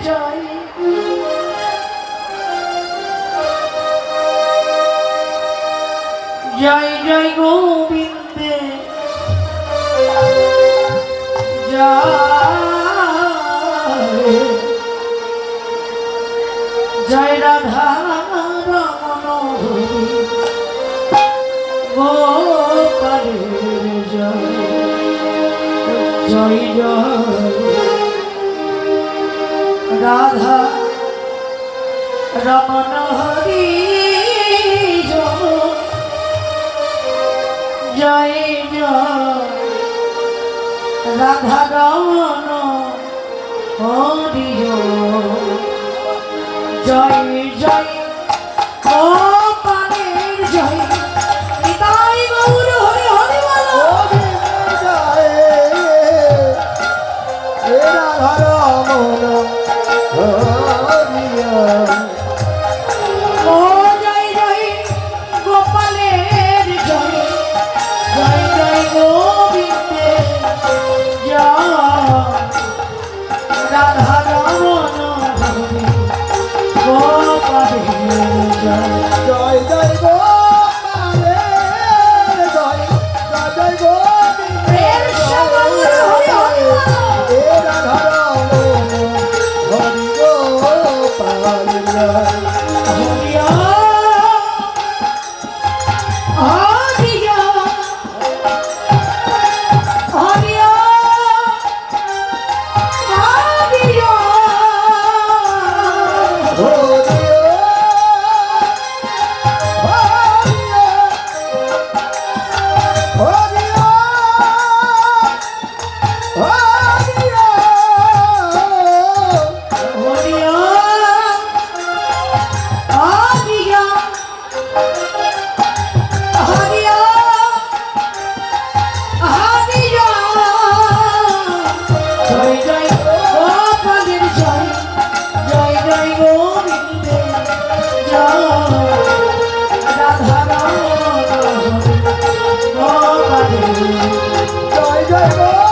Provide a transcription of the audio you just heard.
জয় জয় জয় গোবিন্দে জয় রাধা রমণ গোপালের জয় জয় জয় রাধা রমণ হরি জয় জয় রাধা রমণ হরি জয় জয় গোপালের জয় নিতাই গৌর হরি হরি বলো জয় রাধা রমণ হরি ও জয় জয় গোপালের জয় জয় জয় গোবিন্দের জয় রাধা রমণ হরি গোপালের জয় জয় জয় গোপালের জয় জয় জয় গোবিন্দের হে রাধা রমণ হরি গোপালের জয় হরিয়া হরিয়া হরিয়া হরিয়া জয় জয় গোপালের জয় জয় জয় গোবিন্দের জয় রাধা রমণ গোপালের জয় জয়